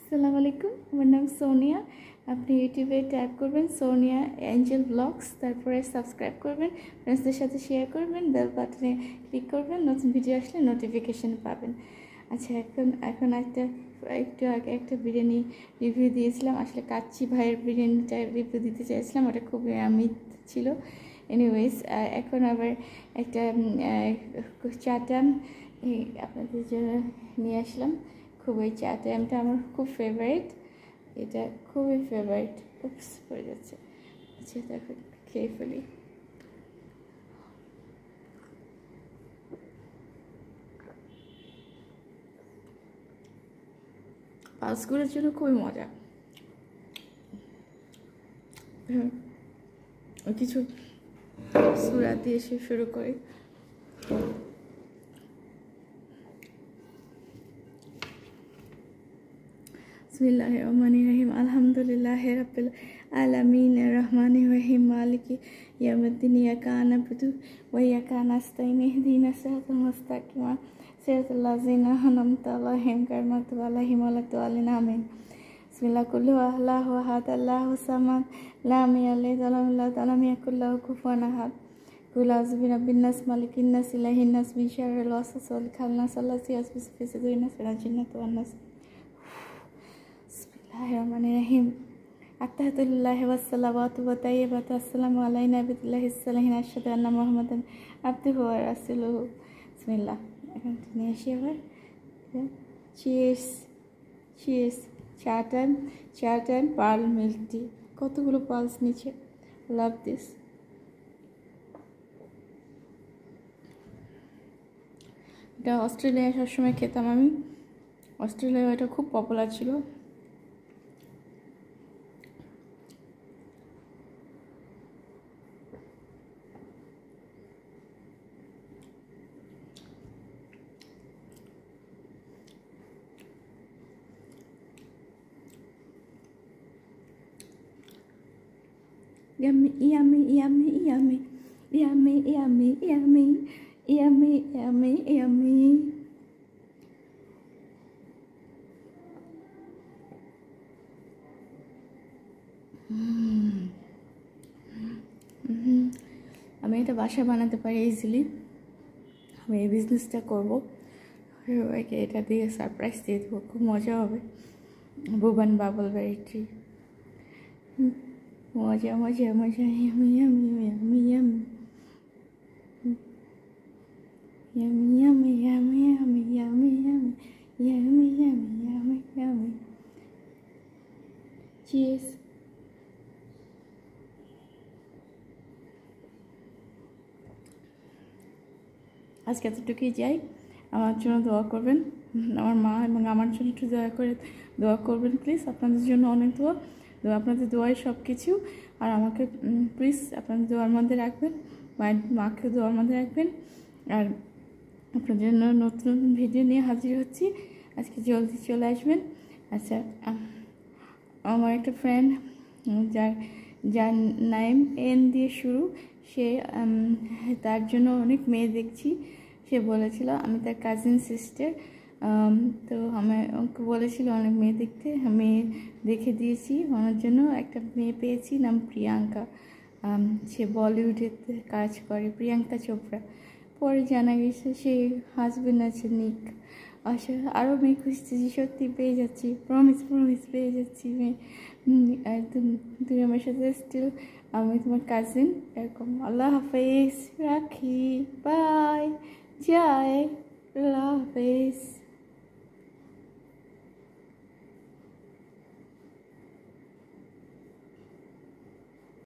আসসালামু আলাইকুম, আমার নাম সোনিয়া। আপনি ইউটিউবে টাইপ করবেন সোনিয়া এঞ্জেল ব্লগস, তারপরে সাবস্ক্রাইব করবেন, ফ্রেন্ডসদের সাথে শেয়ার করবেন, বেল বাটনে ক্লিক করবেন, নতুন ভিডিও আসলে নোটিফিকেশান পাবেন। আচ্ছা, এখন একটু আগে একটা বিরিয়ানি রিভিউ দিয়েছিলাম। আসলে কাচ্চি ভাইয়ের বিরিয়ানিটা রিভিউ দিতে চাইছিলাম, ওটা খুবই আমিষ ছিল। এনিওয়েজ, এখন আবার একটা চাটান আপনাদের জন্য নিয়ে আসলাম। খুবই চাটানটা আমার খুব ফেভারিট, এটা খুবই ফেভারিট। উপস পড়ে যাচ্ছে। আচ্ছা, তারপর খেয়ে ফেলি। পালসগুলোর জন্য খুবই মজা। কিছু সূরা দিয়ে শুরু করি। বিসমিল্লাহির রহমানির রহিম, আলহামদুলিল্লাহি রাব্বিল আলামিন, রহমানির রহিম, মালিকি ইয়াউমিদ্দিন, ইয়াকা না'বুদু ওয়া ইয়াকা নাস্তাইন, ইহদিনাস সিরাতাল মুস্তাকিম, সিরাতাল লাযিনা আন'আমতা আলাইহিম গায়রিল মাগদুবি আলাইহিম ওয়ালাদ-দাল্লিন, আমিন। বিসমিল্লাহ, কুল হুয়াল্লাহু আহাদ, আল্লাহুস সামাদ, লাম ইয়ালিদ ওয়া লাম ইউলাদ ওয়া লাম ইয়াকুল লাহু কুফুওয়ান আহাদ। কুল আউযু বিরাব্বিন নাস, মালিকিন নাস, ইলাহিন নাস, মিন শাররিল ওয়াসওয়াসিল খান্নাস, আল্লাযী ইউওয়াসওয়িসু ফি সুদুরিন নাস মিনাল জিন্নাতি ওয়ান নাস। বিসমিল্লাহির-রহমানির-রহিম। আত্তাহিয়াতুলিল্লাহি ওয়াস-সালাওয়াতু ওয়াত-তাইয়্যিবাতু আসসালামু আলাইনা বিল্লাহি সালিহিন, আশহাদু আন্না মুহাম্মাদান আবদুহু ওয়া রাসূলুহু। বিসমিল্লাহ। এখন নিয়ে আসি আবার। Cheers, cheers. চাটান পার্ল মিল্ক টি। কতগুলো পালস নিচে। Love this. এটা অস্ট্রেলিয়ায় সবসময় খেতাম আমি। অস্ট্রেলিয়ায় এটা খুব পপুলার ছিল। Yummy, yummy, yummy, yummy, yummy, yummy, yummy, yummy, yummy, yummy. আমি এটা বাসায় বানাতে পারি ইজিলি। আমি এই বিজনেসটা করবো, সবাইকে এটা দিয়ে সারপ্রাইজ দিয়ে দেবো, খুব মজা হবে। বুবান বাবল বেরি ট্রি, মজা মজা মজা। Yummy yummy yummy yummy yummy yummy yummy yummy yummy yummy yummy yummy yummy. Cheers. আজকে এতটুকুই যাই। আমার জন্য দোয়া করবেন, আমার মা এবং আমার জন্য একটু দয়া করে দোয়া করবেন প্লিজ। আপনাদের জন্য অনেক দোয়া, আপনাদের দোয়াই সব কিছু। আর আমাকে প্লিজ আপনাদের দোয়ার মধ্যে রাখবেন, মাকে দোয়ার মধ্যে রাখবেন। আর আপনাদের জন্য নতুন নতুন ভিডিও নিয়ে হাজির হচ্ছি, আজকে জলদি চলে আসবেন। আচ্ছা, আমার একটা ফ্রেন্ড যার নাম এন দিয়ে শুরু, সে তার জন্য অনেক মেয়ে দেখছি। সে বলেছিল আমি তার কাজিন সিস্টার, তো ওকে বলেছিল অনেক মেয়ে দেখতে। আমি দেখে দিয়েছি, ওনার জন্য একটা মেয়ে পেয়েছি, নাম প্রিয়াঙ্কা। সে বলিউডে কাজ করে, প্রিয়াঙ্কা চোপড়া। পরে জানা গেছে সে হাজবেন্ড আছে নিক। আচ্ছা, আরও মেয়ে খুঁজতেছি, সত্যি পেয়ে যাচ্ছি, প্রমিস পেয়ে যাচ্ছি মেয়ে। আর তুমি আমার সাথে স্টিল আমি তোমার কাজিন এরকম। আল্লাহ হাফেজ, রাখি, বাই, যাই, আল্লাহ হাফেজ।